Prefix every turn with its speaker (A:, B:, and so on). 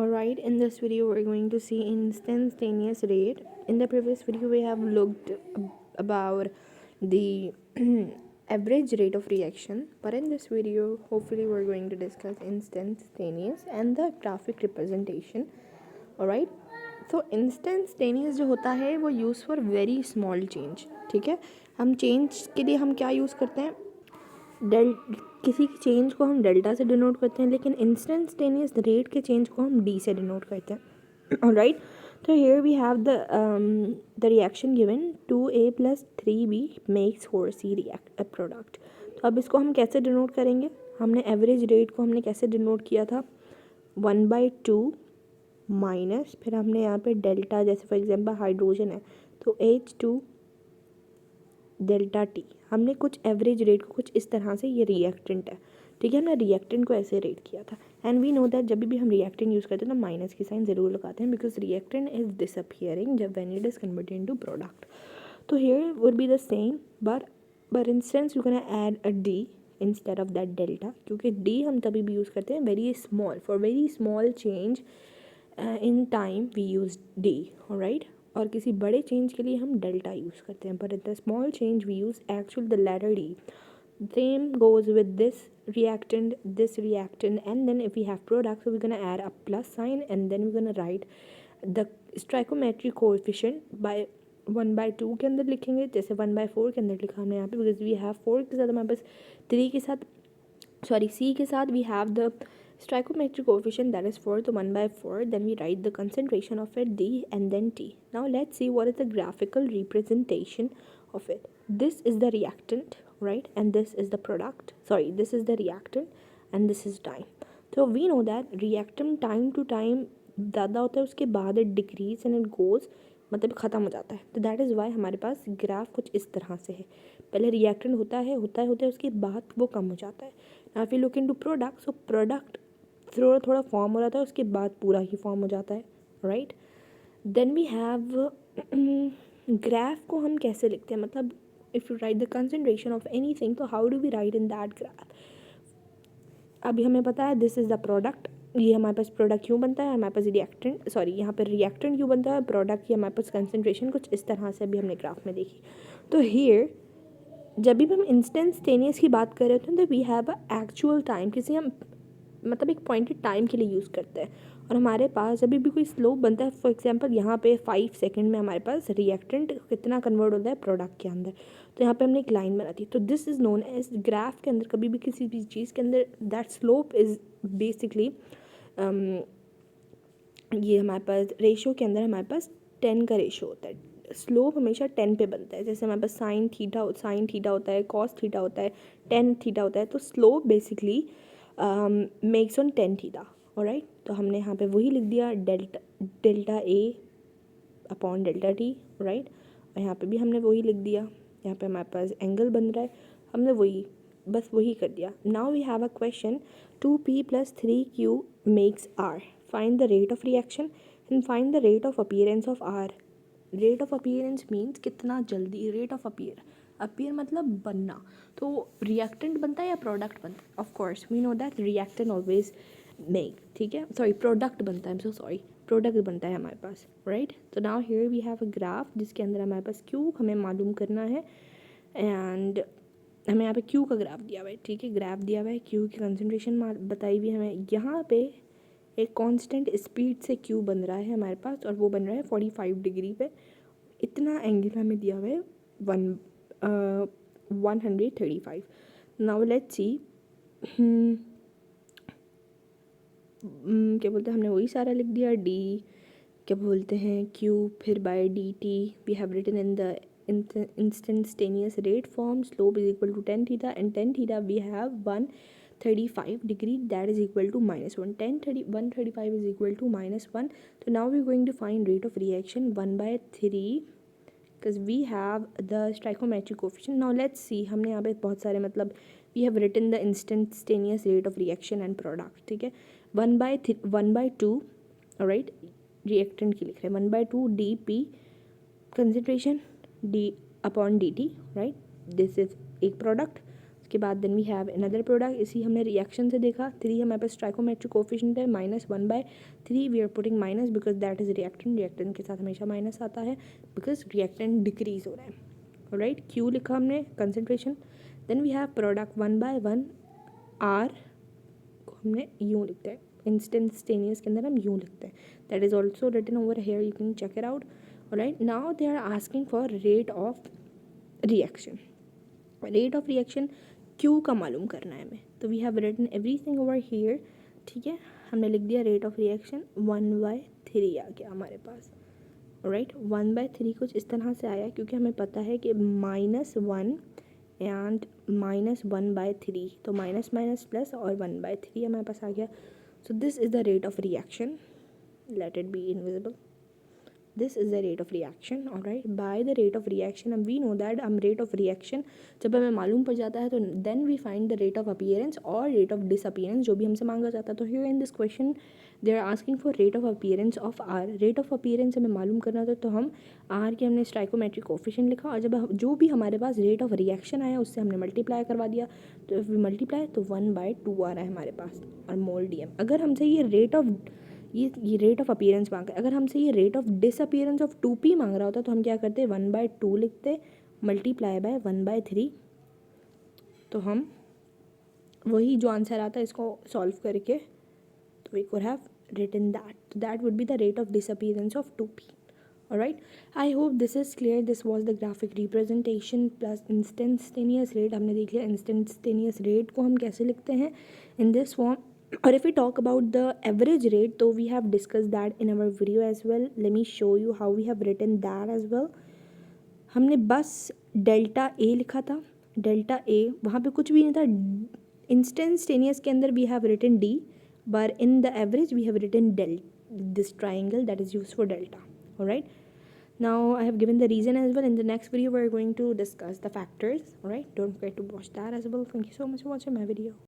A: Alright, in this video we're going to see instantaneous rate. In the previous video we have looked about the average rate of reaction, but in this video hopefully we're going to discuss instantaneous and the graphic representation. Alright, so instantaneous जो होता है वो use for very small change. ठीक है, हम change के लिए हम क्या यूज़ करते हैं, किसी चेंज को हम डेल्टा से डिनोट करते हैं, लेकिन इंस्टेंटेनियस रेट के चेंज को हम डी से डिनोट करते हैं. ऑलराइट, तो here we have the reaction given 2a + 3b makes 4c react product. तो अब इसको हम कैसे डिनोट करेंगे, हमने एवरेज रेट को हमने कैसे डिनोट किया था, 1/2 माइनस, फिर हमने यहाँ पे डेल्टा, जैसे फॉर एग्जांपल हाइड्रोजन है तो H2 डेल्टा टी. हमने कुछ एवरेज रेट को कुछ इस तरह से, ये रिएक्टेंट है. ठीक है, हमने रिएक्टेंट को ऐसे रेट किया था. एंड वी नो दैट जब भी हम रिएक्टेंट यूज़ करते हैं तो माइनस की साइन ज़रूर लगाते हैं, बिकॉज रिएक्टेंट इज डिसअपियरिंग जब when it is converted into product. तो here would be the same, but instance you can add a D instead of that delta, क्योंकि डी हम तभी भी यूज़ करते हैं very small, for very small change in time we use D. Alright, और किसी बड़े चेंज के लिए हम डेल्टा यूज़ करते हैं, but in the small change we use actual the letter D. Same goes with this reactant, and then if we have product, so we're going to add a plus sign, and then we're going to write the stoichiometric coefficient by 1/2 के अंदर लिखेंगे, जैसे 1/4 के अंदर लिखा हमने यहाँ पे, बिकॉज वी हैव 4 के साथ हमारे पास 3 के साथ, सॉरी C के साथ we have the stoichiometric coefficient that is 4, so 1/4, then we write the concentration of it D and then T. Now let's see what is the graphical representation of it. This is the reactant, right, and this is the product, sorry, this is the reactant and this is time. So we know that reactant time to time ज़्यादा होता है, उसके बाद it decrease and it goes, मतलब ख़त्म हो जाता है. तो दैट इज़ वाई हमारे पास ग्राफ कुछ इस तरह से है. पहले रिएक्टेंट होता है उसके बाद वो कम हो जाता है. Now if you look into product, so product थोड़ा थोड़ा फॉर्म हो जाता है, उसके बाद पूरा ही फॉर्म हो जाता है. Right, then we have graph को हम कैसे लिखते हैं, मतलब if you write the concentration of anything, तो how do we write in that graph. अभी हमें पता है दिस इज़ द प्रोडक्ट, ये हमारे पास प्रोडक्ट क्यों बनता है, हमारे पास रिएक्टेंट, सॉरी यहाँ पर रिएक्टेंट क्यों बनता है, प्रोडक्ट की हमारे पास कंसंट्रेशन कुछ इस तरह से अभी हमने ग्राफ में देखी. तो हियर जब भी हम इंस्टेंटेनियस की बात कर रहे होते हैं तो we have a actual time, किसी हम मतलब एक पॉइंटेड टाइम के लिए यूज़ करते हैं, और हमारे पास जब भी कोई स्लोप बनता है, फॉर एग्जांपल यहाँ पे 5 सेकंड में हमारे पास रिएक्टेंट कितना कन्वर्ट होता है प्रोडक्ट के अंदर, तो यहाँ पे हमने एक लाइन बना दी. तो this is known as graph के अंदर, कभी भी किसी भी चीज़ के अंदर दैट स्लोप इज़ बेसिकली ये हमारे पास रेशो के अंदर हमारे पास 10 का रेशो होता है. स्लोप हमेशा 10 पे बनता है, जैसे हमारे पास साइन थीटा होता है, कॉस थीटा होता है, टेन थीटा होता है, तो slope basically makes on 10 theta. Alright, तो हमने यहाँ पे वही लिख दिया, delta A upon delta T. Right, और यहाँ पे भी हमने वही लिख दिया, यहाँ पे हमारे पास एंगल बन रहा है, हमने वही कर दिया. Now we have a question, 2p + 3q makes r. Find the rate of reaction and find the rate of appearance of r. Rate of appearance means कितना जल्दी, रेट ऑफ अपीयर मतलब बनना. तो रिएक्टेंट बनता है या प्रोडक्ट बनता है, of course we know that reactant always make, ठीक है, सॉरी प्रोडक्ट बनता है, प्रोडक्ट बनता है हमारे पास. राइट, तो now here we have a graph जिसके अंदर हमारे पास क्यू हमें मालूम करना है, एंड हमें यहाँ पे क्यू का ग्राफ दिया हुआ है. ठीक है, ग्राफ दिया हुआ है, क्यू की कंसंट्रेशन बताई हुई है हमें. यहाँ पे एक कांस्टेंट स्पीड से क्यू बन रहा है हमारे पास, और वो बन रहा है 45 डिग्री पे. इतना एंगल हमें दिया हुआ है 135. नाउ लेट्स सी, क्या बोलते हैं, हमने वही सारा लिख दिया, डी क्या बोलते हैं क्यू, फिर by D T we have written in the instantaneous rate form, slope is equal to 10 theta, and 10 theta we have 135 degree, that is equal to -1. 135 is equal to -1. So now we're going to find rate of reaction 1/3, because we have the stoichiometric coefficient. Now let's see, हमने यहाँ पे बहुत सारे मतलब we have written the instantaneous rate of reaction and product. ठीक है, 1/2, alright, reactant की लिख रहे हैं, 1/2 dp concentration d upon dt. Right, this is एक प्रोडक्ट, उसके बाद then we have another product, इसी हमने रिएक्शन से देखा, 3 हमारे पास स्टाइकोमेट्रिक कोफिशिएंट है -1/3, we are putting minus because that is reactant, reactant के साथ हमेशा माइनस आता है बिकॉज रिएक्टेंट डिक्रीज हो रहा है, राइट। क्यू लिखा हमने concentration, then we have product 1/1 R को हमने यूँ लिखते हैं, इंस्टेंटेनियस के अंदर हम यूँ लिखते हैं, that is also written over here, you can check it out, right. Now they are asking for rate of reaction, rate of reaction Q का मालूम करना है हमें, तो we have written everything over here, ठीक है। हमने लिख दिया रेट ऑफ रिएक्शन 1/3 आ गया हमारे पास, राइट। 1/3 कुछ इस तरह से आया क्योंकि हमें पता है कि -1 एंड -1/3, तो माइनस माइनस प्लस और 1/3 हमारे पास आ गया, so this is the rate of reaction, let it be invisible, this is the rate of reaction, all right, by the rate of reaction, and we know that rate of reaction जब हमें मालूम पड़ जाता है तो then we find the rate of appearance और rate of disappearance जो भी हमसे मांगा जाता है। तो here in this question they are asking for rate of appearance of R, rate of appearance हमें मालूम करना था, तो हम R के हमने स्टाइकोमेट्रिक कोफिशिएंट लिखा, और जब जो भी हमारे पास रेट ऑफ रिएक्शन आया उससे हमने मल्टीप्लाई करवा दिया, तो मल्टीप्लाई तो 1/2 आ रहा है हमारे पास, और मोल DM। अगर हमसे ये रेट ऑफ ये रेट ऑफ अपीयरेंस मांग रहा है, अगर हमसे ये rate of disappearance of 2p मांग रहा होता तो हम क्या करते 1/2 लिखते मल्टीप्लाई बाय 1/3, तो हम वही जो आंसर आता है इसको सॉल्व करके तो we could have written that would be the rate of disappearance of 2p, alright। I hope this is clear, this was the graphic representation plus instantaneous rate। हमने देख लिया instantaneous rate को हम कैसे लिखते हैं in this form, और if we talk about the average rate तो we have discussed that in our video as well, let me show you how we have written that as well। हमने बस delta A लिखा था, delta A वहाँ पे कुछ भी नहीं था, इंस्टेंटेनियस के अंदर we have written D, but in the average we have written del, this triangle that is used for delta, alright। Now I have given the reason as well. In the next video we are going to discuss the factors, alright, don't forget to watch that as well. Thank you so much for watching my video.